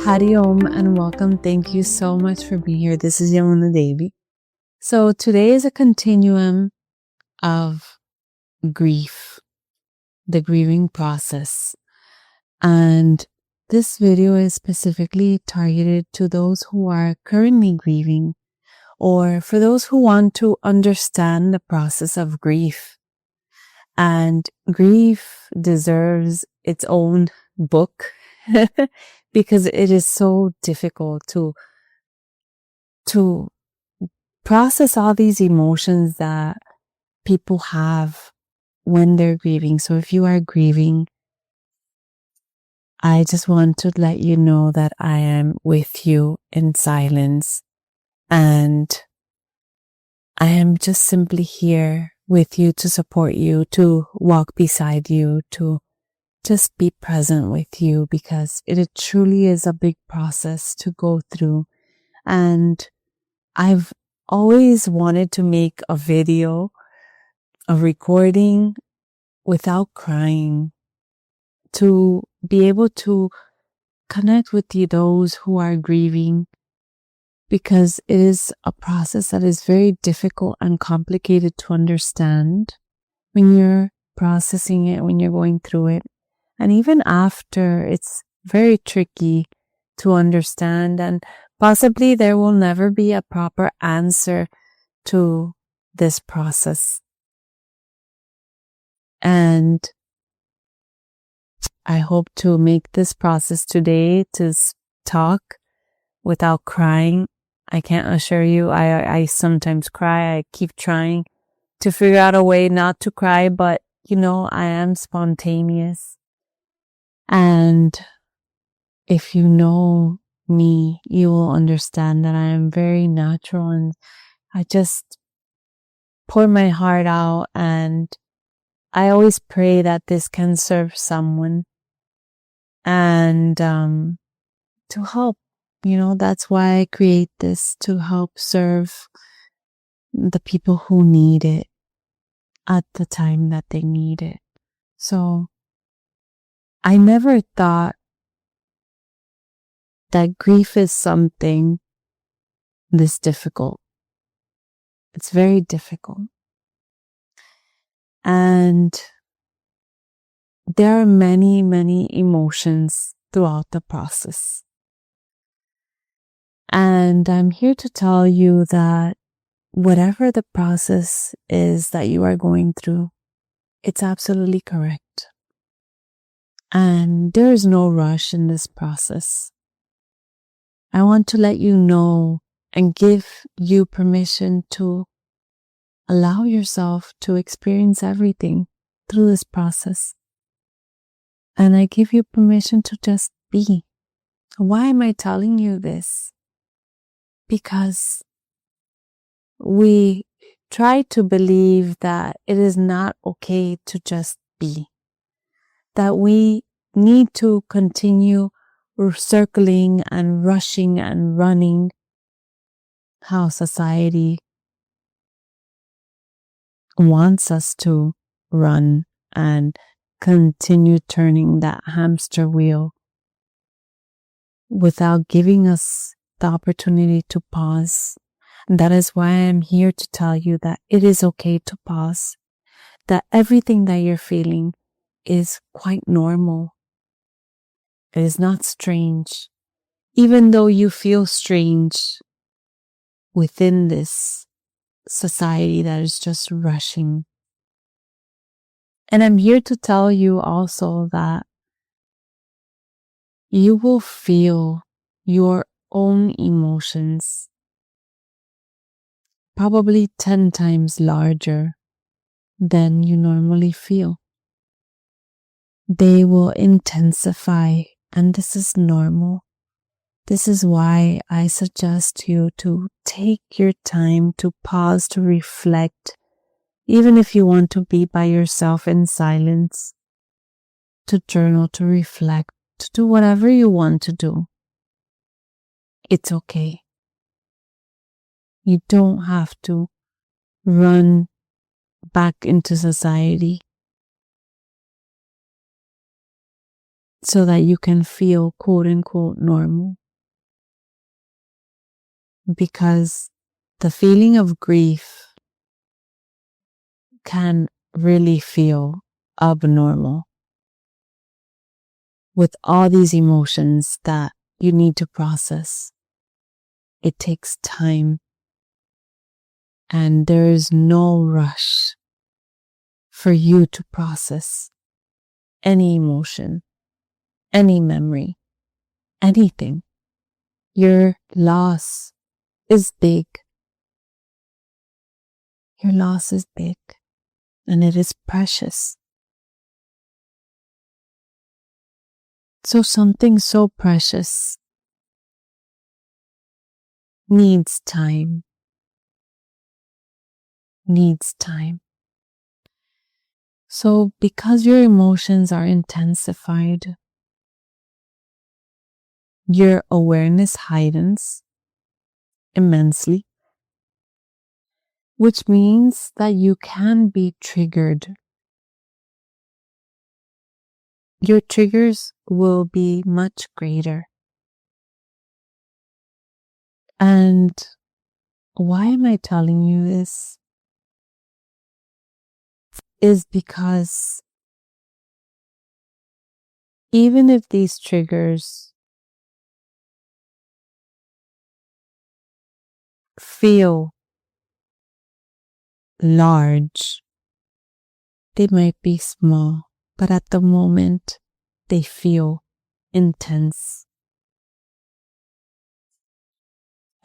Hari Om and welcome. Thank you so much for being here. This is Yamuna Devi. So today is a continuum of grief, the grieving process. And this video is specifically targeted to those who are currently grieving or for those who want to understand the process of grief. And grief deserves its own book because it is so difficult to process all these emotions that people have when they're grieving. So if you are grieving, I just want to let you know that I am with you in silence, and I am just simply here with you to support you, to walk beside you, to just be present with you, because it truly is a big process to go through. And I've always wanted to make a video, a recording without crying, to be able to connect with those who are grieving, because it is a process that is very difficult and complicated to understand when you're processing it, when you're going through it. And even after, it's very tricky to understand, and possibly there will never be a proper answer to this process. And I hope to make this process today to talk without crying. I can't assure you, I sometimes cry. I keep trying to figure out a way not to cry, but I am spontaneous. And if you know me, you will understand that I am very natural, and I just pour my heart out, and I always pray that this can serve someone and to help. That's why I create this, to help serve the people who need it at the time that they need it. So I never thought that grief is something this difficult. It's very difficult. And there are many, many emotions throughout the process. And I'm here to tell you that whatever the process is that you are going through, it's absolutely correct. And there is no rush in this process. I want to let you know and give you permission to allow yourself to experience everything through this process. And I give you permission to just be. Why am I telling you this? Because we try to believe that it is not okay to just be, that we need to continue circling and rushing and running, how society wants us to run and continue turning that hamster wheel without giving us the opportunity to pause. And that is why I'm here to tell you that it is okay to pause, that everything that you're feeling is quite normal. It is not strange, even though you feel strange within this society that is just rushing. And I'm here to tell you also that you will feel your own emotions probably 10 times larger than you normally feel. They will intensify, and this is normal. This is why I suggest you to take your time to pause, to reflect, even if you want to be by yourself in silence, to journal, to reflect, to do whatever you want to do. It's okay. You don't have to run back into society. so that you can feel quote unquote normal. Because the feeling of grief can really feel abnormal with all these emotions that you need to process. It takes time, and there is no rush for you to process any emotion, any memory, anything. Your loss is big. Your loss is big, and it is precious. So something so precious needs time. So because your emotions are intensified, your awareness heightens immensely, which means that you can be triggered. Your triggers will be much greater. And why am I telling you this? Is because even if these triggers feel large, they might be small, but at the moment they feel intense.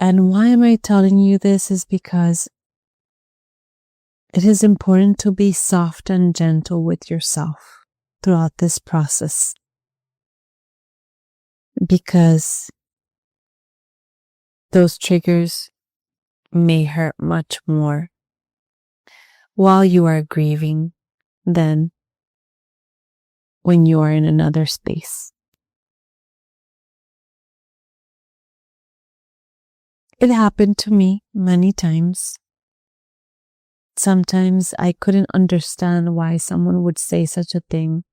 And why am I telling you this is because it is important to be soft and gentle with yourself throughout this process. Because those triggers may hurt much more while you are grieving than when you are in another space. It happened to me many times. Sometimes I couldn't understand why someone would say such a thing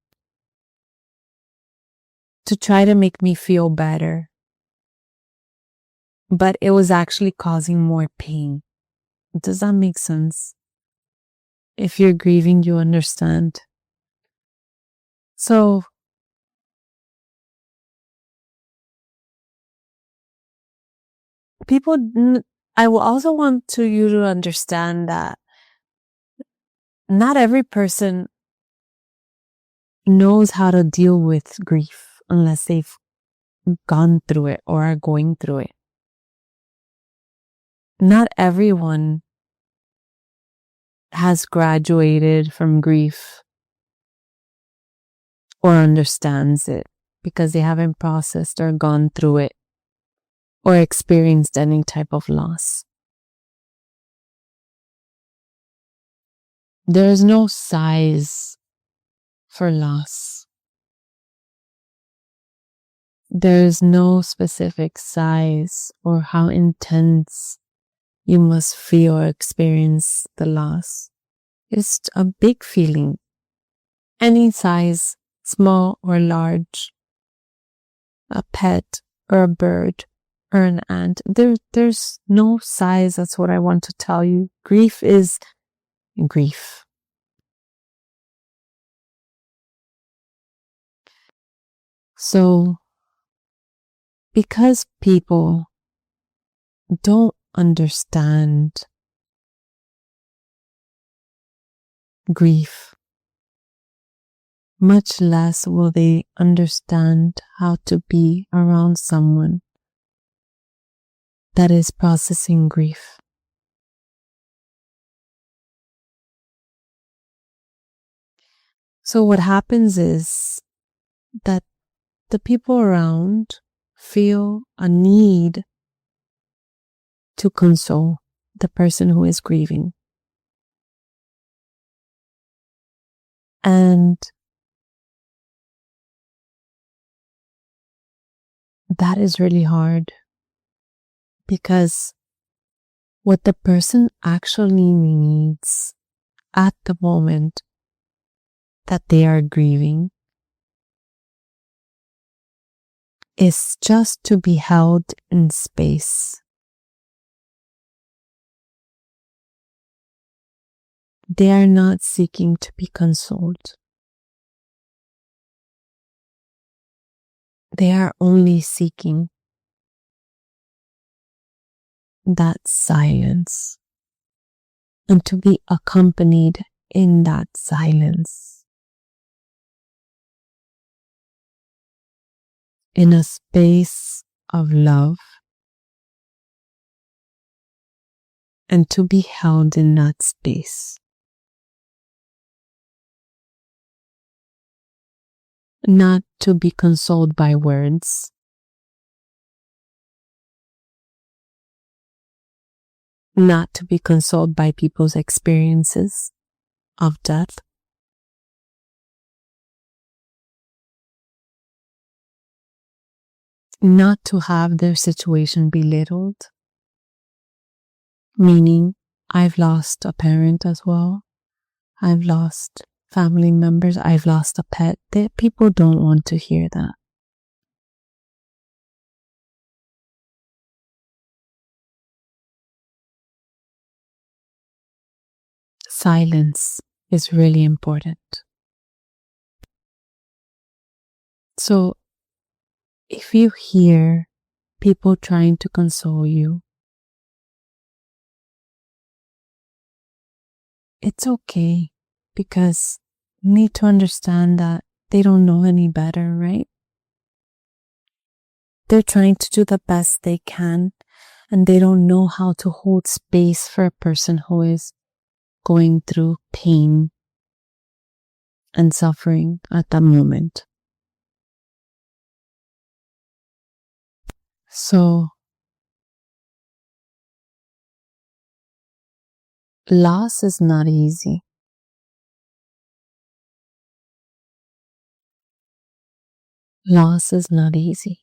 to try to make me feel better. But it was actually causing more pain. Does that make sense? If you're grieving, you understand. So, I will also want you to understand that not every person knows how to deal with grief unless they've gone through it or are going through it. Not everyone has graduated from grief or understands it because they haven't processed or gone through it or experienced any type of loss. There is no size for loss. There is no specific size or how intense you must feel or experience the loss. It's a big feeling. Any size, small or large. A pet or a bird or an ant. There's no size. That's what I want to tell you. Grief is grief. So, because people don't understand grief, much less will they understand how to be around someone that is processing grief. So what happens is that the people around feel a need to console the person who is grieving. And that is really hard because what the person actually needs at the moment that they are grieving is just to be held in space. They are not seeking to be consoled. They are only seeking that silence and to be accompanied in that silence, in a space of love, and to be held in that space. Not to be consoled by words, not to be consoled by people's experiences of death, not to have their situation belittled, meaning I've lost a parent as well, I've lost family members, I've lost a pet. People don't want to hear that. Silence is really important. So if you hear people trying to console you, it's okay, because you need to understand that they don't know any better, right? They're trying to do the best they can, and they don't know how to hold space for a person who is going through pain and suffering at that moment. So, loss is not easy. Loss is not easy.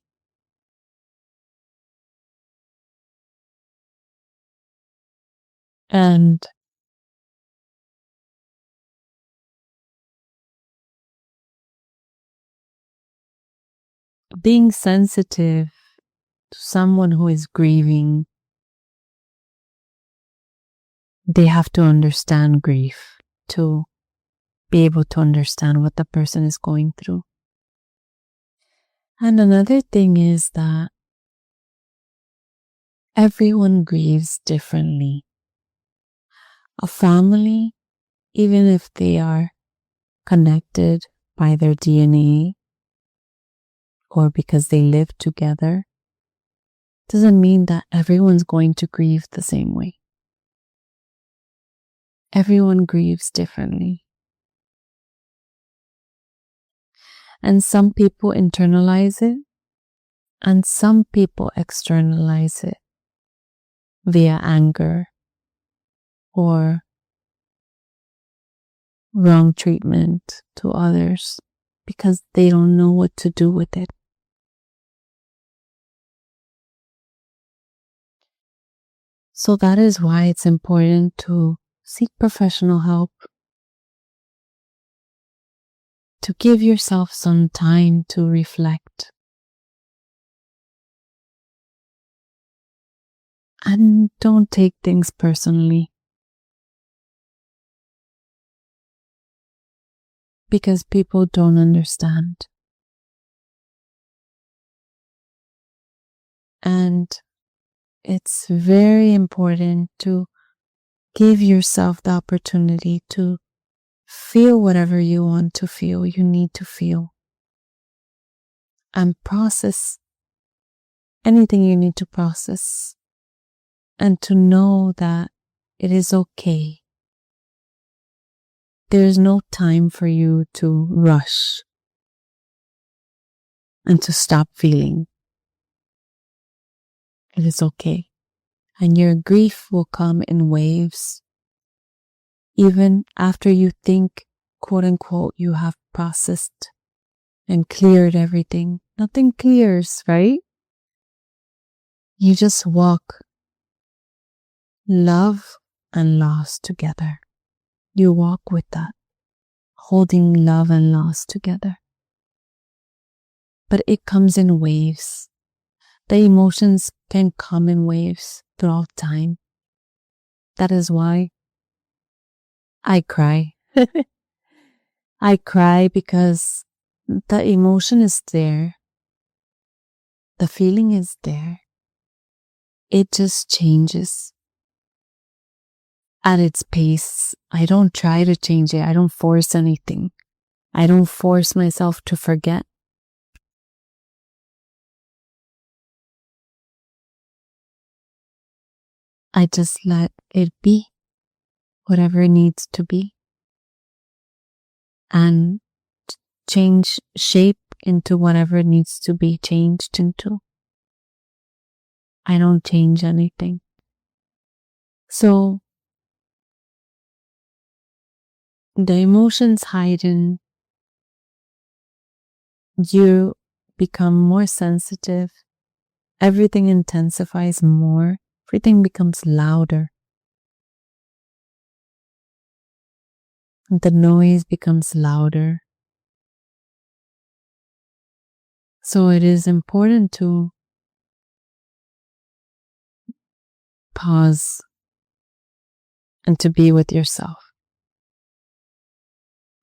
And being sensitive to someone who is grieving, they have to understand grief to be able to understand what the person is going through. And another thing is that everyone grieves differently. A family, even if they are connected by their DNA or because they live together, doesn't mean that everyone's going to grieve the same way. Everyone grieves differently. And some people internalize it, and some people externalize it via anger or wrong treatment to others because they don't know what to do with it. So that is why it's important to seek professional help, to give yourself some time to reflect, and don't take things personally, because people don't understand. And it's very important to give yourself the opportunity to feel whatever you want to feel, you need to feel, and process anything you need to process, and to know that it is okay. There is no time for you to rush and to stop feeling. It is okay. And your grief will come in waves. Even after you think, quote unquote, you have processed and cleared everything. Nothing clears, right? You just walk love and loss together. You walk with that, holding love and loss together. but it comes in waves. The emotions can come in waves throughout time. That is why I cry. I cry because the emotion is there. The feeling is there. It just changes at its pace. I don't try to change it. I don't force anything. I don't force myself to forget. I just let it be whatever it needs to be and change shape into whatever it needs to be changed into. I don't change anything. So the emotions heighten, you become more sensitive, everything intensifies more, everything becomes louder. The noise becomes louder. So it is important to pause and to be with yourself.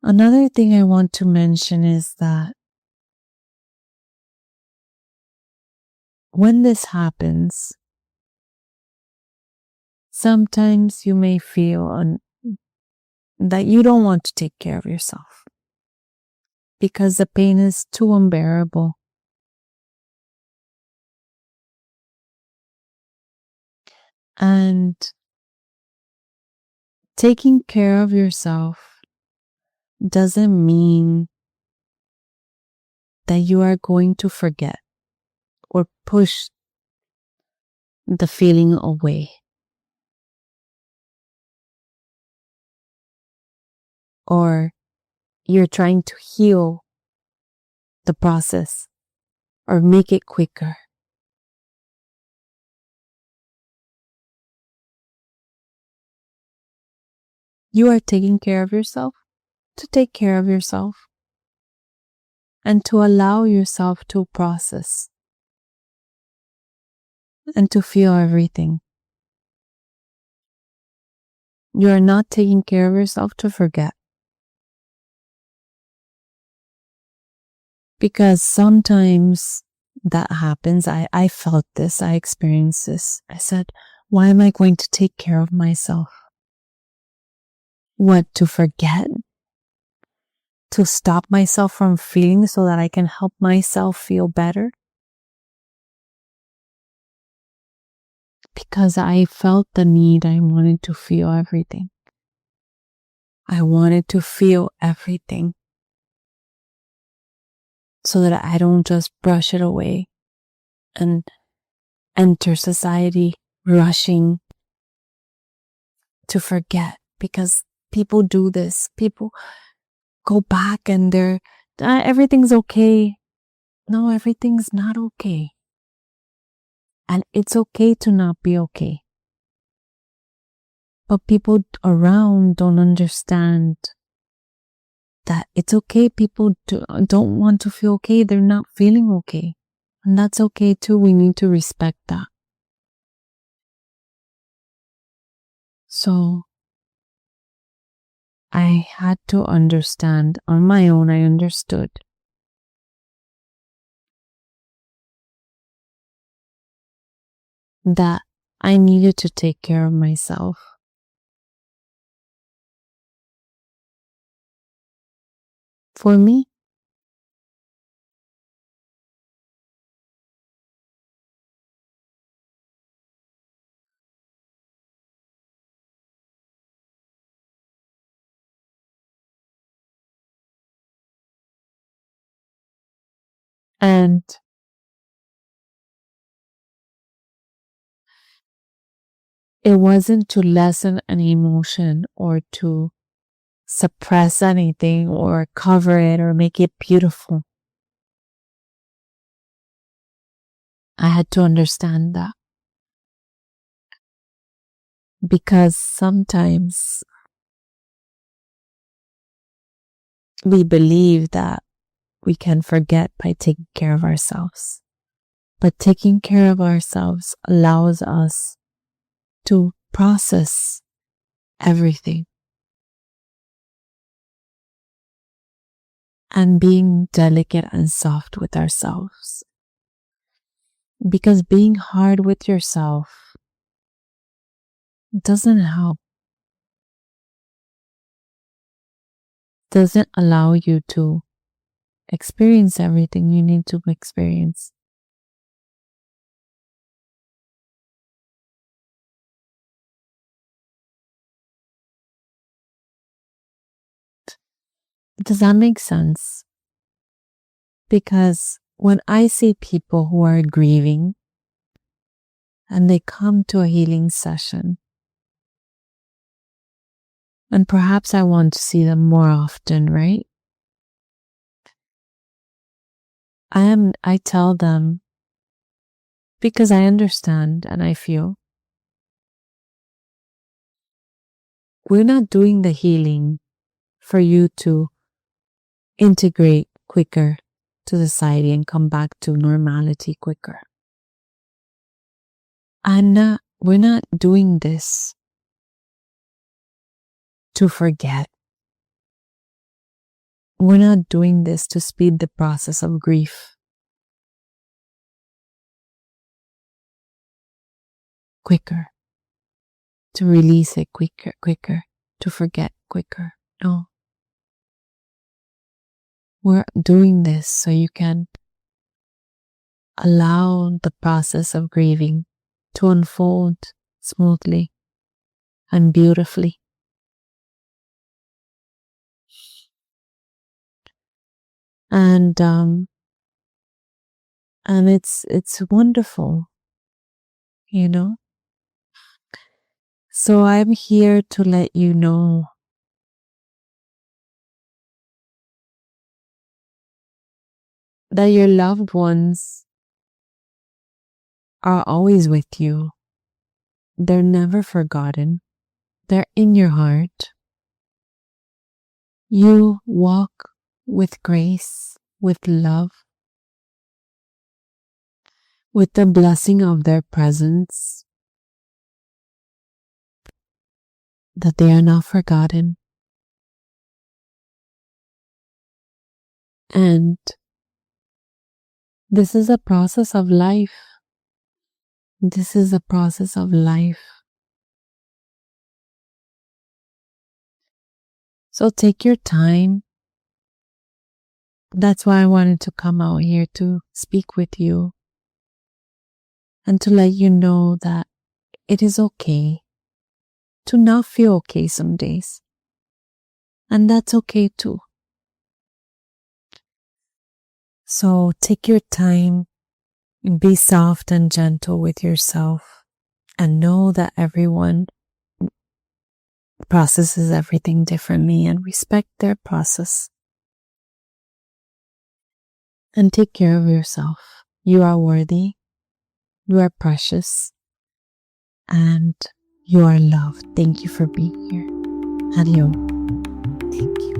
Another thing I want to mention is that when this happens, sometimes you may feel that you don't want to take care of yourself because the pain is too unbearable. And taking care of yourself doesn't mean that you are going to forget or push the feeling away. Or you're trying to heal the process or make it quicker. You are taking care of yourself to take care of yourself and to allow yourself to process and to feel everything. You are not taking care of yourself to forget. Because sometimes that happens. I felt this, I experienced this. I said, why am I going to take care of myself? What, to forget? To stop myself from feeling so that I can help myself feel better? Because I felt the need, I wanted to feel everything. I wanted to feel everything so that I don't just brush it away and enter society rushing to forget, because people do this. People go back and everything's okay. No, everything's not okay. And it's okay to not be okay. But people around don't understand that it's okay. People don't want to feel okay. They're not feeling okay. And that's okay too. We need to respect that. So I had to understand on my own. I understood that I needed to take care of myself. For me, and it wasn't to lessen an emotion or to suppress anything or cover it or make it beautiful. I had to understand that. Because sometimes we believe that we can forget by taking care of ourselves. But taking care of ourselves allows us to process everything. And being delicate and soft with ourselves. Because being hard with yourself doesn't help. Doesn't allow you to experience everything you need to experience. Does that make sense? Because when I see people who are grieving and they come to a healing session, and perhaps I want to see them more often, right? I tell them, because I understand and I feel, we're not doing the healing for you to integrate quicker to society and come back to normality quicker. We're not doing this to forget. We're not doing this to speed the process of grief quicker, to release it quicker, to forget quicker. No. We're doing this so you can allow the process of grieving to unfold smoothly and beautifully. And it's wonderful, you know? So I'm here to let you know that your loved ones are always with you. They're never forgotten. They're in your heart. You walk with grace, with love, with the blessing of their presence, that they are not forgotten. And this is a process of life. This is a process of life. So take your time. That's why I wanted to come out here to speak with you and to let you know that it is okay to not feel okay some days. And that's okay too. So take your time, be soft and gentle with yourself, and know that everyone processes everything differently, and respect their process. And take care of yourself. You are worthy, you are precious, and you are loved. Thank you for being here. Adios. Thank you.